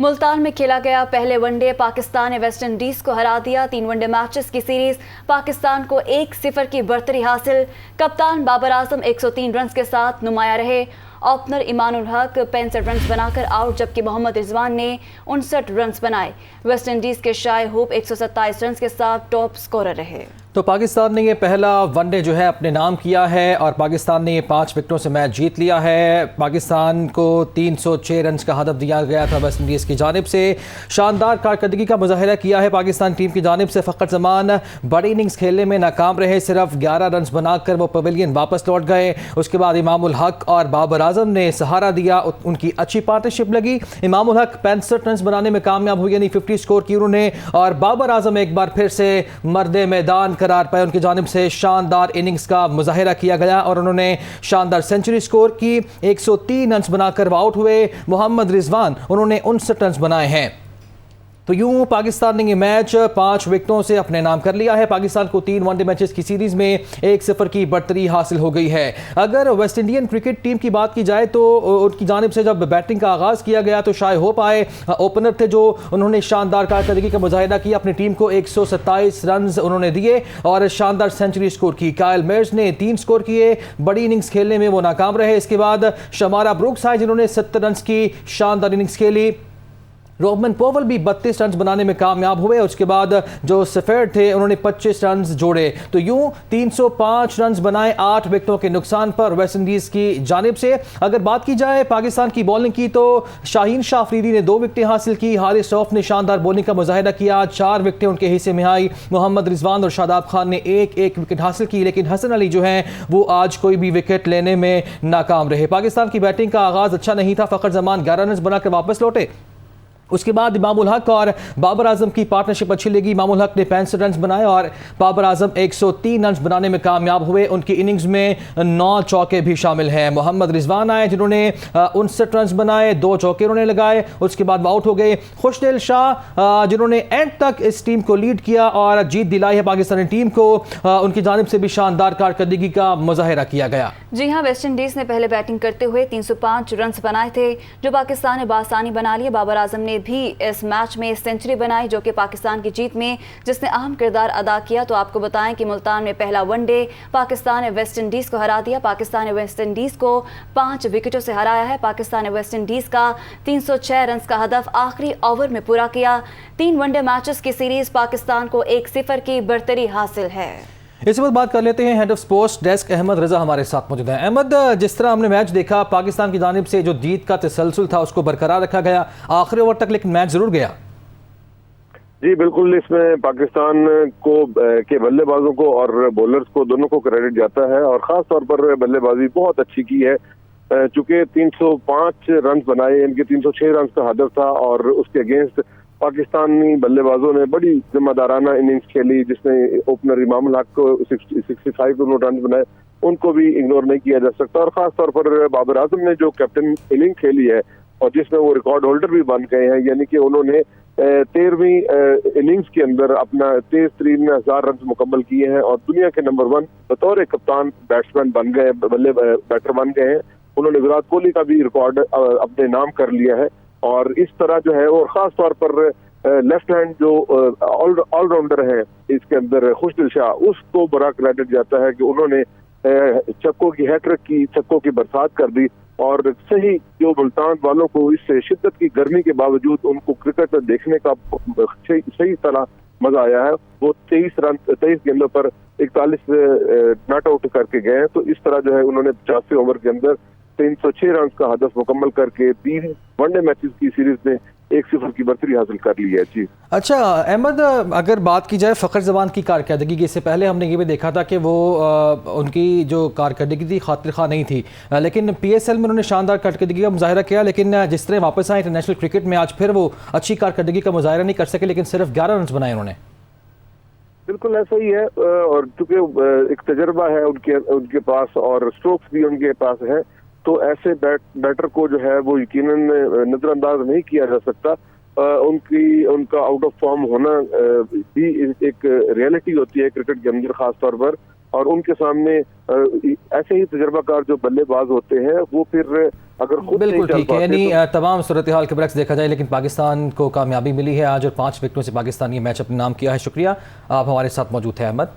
मुल्तान में खेला गया पहले वनडे पाकिस्तान ने वेस्ट इंडीज को हरा दिया। 3 वनडे मैचेस की सीरीज पाकिस्तान को 1-0 की बढ़तरी हासिल। कप्तान बाबर आजम 103 रन के साथ नुमाया रहे। ओपनर ईमानुल हक 65 रन बनाकर आउट, जबकि मोहम्मद रिजवान ने 59 रन बनाए। वेस्ट इंडीज के शाय होप 127 रन के साथ टॉप स्कोरर रहे। तो पाकिस्तान ने ये पहला वनडे जो है अपने नाम किया है और पाकिस्तान ने ये 5 विकेटों से मैच जीत लिया है। पाकिस्तान को 306 रन का हदफ दिया गया था वेस्ट इंडीज़ की जानिब से। शानदार कारकर्दगी का मुजाहिरा किया है पाकिस्तान टीम की जानिब से। फ़खर जमान बड़ी इनिंग्स खेलने में नाकाम रहे, सिर्फ 11 रन बनाकर वो पवेलियन वापस लौट गए। उसके बाद इमामुल हक और बाबर आजम ने सहारा दिया, उनकी अच्छी पार्टनरशिप लगी। इमामुल हक 65 रन बनाने में कामयाब हुए, यानी 50 स्कोर की उन्होंने, और बाबर आजम एक बार फिर से मर्दे मैदान करार पाए। उनकी जानिब से शानदार इनिंग्स का मुजाहिरा किया गया और उन्होंने शानदार सेंचुरी स्कोर की। 103 रन बनाकर आउट हुए। मोहम्मद रिजवान उन्होंने 59 रन बनाए हैं। तो यूं पाकिस्तान ने ये मैच 5 विकेटों से अपने नाम कर लिया है। पाकिस्तान को 3 वनडे मैचेस की सीरीज में 1-0 की बढ़तरी हासिल हो गई है। अगर वेस्ट इंडियन क्रिकेट टीम की बात की जाए तो उनकी जानिब से जब बैटिंग का आगाज़ किया गया तो शाय होप आए, ओपनर थे जो उन्होंने शानदार कारकर्दगी का मुजाहिदा किया। अपनी टीम को 127 रन उन्होंने दिए और शानदार सेंचुरी स्कोर की। कायल मेयर्स ने 3 स्कोर किए। बड़ी इनिंग्स खेलने में वो नाकाम रहे। इसके बाद शमारा ब्रुक्स आए जिन्होंने 70 रन की शानदार इनिंग्स खेली। रोहमन पोवल भी 32 रन बनाने में कामयाब हुए। उसके बाद जो सफेर थे उन्होंने 25 रन जोड़े। तो यूं 305 रन बनाए 8 विकेटों के नुकसान पर वेस्ट इंडीज की जानिब से। अगर बात की जाए पाकिस्तान की बॉलिंग की तो शाहीन शाह अफरीदी ने 2 विकेटें हासिल की। हारिस रऊफ ने शानदार बॉलिंग का मुजाहिदा किया, 4 विकेटें उनके हिस्से में आई। मोहम्मद रिजवान और शादाब खान ने एक विकेट हासिल की, लेकिन हसन अली जो हैं वो आज कोई भी विकेट लेने में नाकाम रहे। पाकिस्तान की बैटिंग का आगाज अच्छा नहीं था। फ़खर जमान 11 रन बनाकर वापस लौटे। उसके बाद इमामुल हक और बाबर आजम की पार्टनरशिप अच्छी लगी। इमामुल हक ने 65 रन बनाए और बाबर आजम 103 रन बनाने में कामयाब हुए। उनकी इनिंग्स में 9 चौके भी शामिल हैं। मोहम्मद रिजवान आए जिन्होंने 59 रन बनाए, 2 चौके उन्होंने लगाए। उसके बाद आउट हो गए। खुशदिल शाह जिन्होंने एंड तक इस टीम को लीड किया और जीत दिलाई है पाकिस्तानी टीम को। उनकी जानिब से भी शानदार कारकर्दगी का मुजाहिरा किया गया। जी हाँ, वेस्ट इंडीज ने पहले बैटिंग करते हुए 305 रन बनाए थे जो पाकिस्तान ने बासानी बना लिए। बाबर आजम ने भी इस मैच में सेंचुरी बनाई जो कि पाकिस्तान की जीत में जिसने अहम किरदार अदा किया। तो आपको बताएं कि मुल्तान में पहला वनडे पाकिस्तान ने वेस्ट इंडीज को हरा दिया। पाकिस्तान ने वेस्ट इंडीज को 5 विकेटों से हराया है। पाकिस्तान ने वेस्ट इंडीज का 306 रन का हदफ आखिरी ओवर में पूरा किया। 3 वनडे मैचेस की सीरीज पाकिस्तान को 1-0 की बढ़तरी हासिल है। इस वक्त बात कर लेते हैं head of sports desk Ahmad Raza हमारे साथ मौजूद हैं। अहमद, जिस तरह हमने मैच देखा पाकिस्तान की जानिब से जो जीत का तसलसल था उसको बरकरार रखा गया आखिरी ओवर तक, लेकिन मैच जरूर गया। जी बिल्कुल, इसमें पाकिस्तान को के बल्लेबाजों को और बॉलर्स को दोनों को क्रेडिट जाता है और खास तौर पर बल्लेबाजी बहुत अच्छी की है। चूंकि 305 रन बनाए, इनके 306 रन का हदफ था और उसके अगेंस्ट पाकिस्तानी बल्लेबाजों ने बड़ी जिम्मेदाराना इनिंग्स खेली, जिसमें ओपनर इमामुल हक को 65 रन बनाए, उनको भी इग्नोर नहीं किया जा सकता। और खास तौर पर बाबर आजम ने जो कैप्टन इनिंग खेली है और जिसमें वो रिकॉर्ड होल्डर भी बन गए हैं, यानी कि उन्होंने 13वीं इनिंग्स के अंदर अपना 13,000 रन मुकम्मल किए हैं और दुनिया के नंबर 1 बतौर कप्तान बैट्समैन बन गए, बैटर बन गए हैं। उन्होंने विराट कोहली का भी रिकॉर्ड अपने नाम कर लिया है। और इस तरह जो है और खास तौर पर लेफ्ट हैंड जो ऑलराउंडर है इसके अंदर खुशदिल शाह, उसको बड़ा क्रेडिट जाता है कि उन्होंने छक्कों की हैट्रिक की, छक्कों की बरसात कर दी और सही जो मुल्तान वालों को इस शिद्दत की गर्मी के बावजूद उनको क्रिकेट में देखने का सही तरह मजा आया है। वो 23 गेंदों पर 41 नॉट आउट करके गए हैं। तो इस तरह जो है उन्होंने 85 ओवर के अंदर 306 रन का हदफ मुकम्मल करके 3 वनडे मैचेस की सीरीज में 1-0 की बढ़तरी हासिल कर ली है। जी अच्छा अहमद, अगर बात की जाए फ़खर जमान की कारकर्दगी की, इससे पहले हमने ये भी देखा था कि वो उनकी जो कारकर्दगी थी खातिर खा नहीं थी, लेकिन PSL में उन्होंने शानदार कारकर्दगी का मुजाहिरा किया। लेकिन जिस तरह वापस आए इंटरनेशनल क्रिकेट में आज फिर वो अच्छी कारकर्दगी का मुजाहिरा नहीं कर सके, लेकिन सिर्फ 11 रन बनाए उन्होंने। बिल्कुल ऐसा ही है और चूंकि एक तजर्बा है उनके पास और स्ट्रोक्स भी उनके पास है, तो ऐसे बैटर को जो है वो यकीनन नजरअंदाज नहीं किया जा सकता। उनका आउट ऑफ फॉर्म होना भी एक रियलिटी होती है क्रिकेट के अंदर, खास तौर पर और उनके सामने ऐसे ही तजर्बाकार जो बल्लेबाज होते हैं वो फिर अगर खुद बिल्कुल नहीं चल ठीक है। पाते यानी तमाम सूरत हाल के बरक्स देखा जाए, लेकिन पाकिस्तान को कामयाबी मिली है आज और 5 विकेटों से पाकिस्तान ये मैच अपने नाम किया है। शुक्रिया, आप हमारे साथ मौजूद थे अहमद।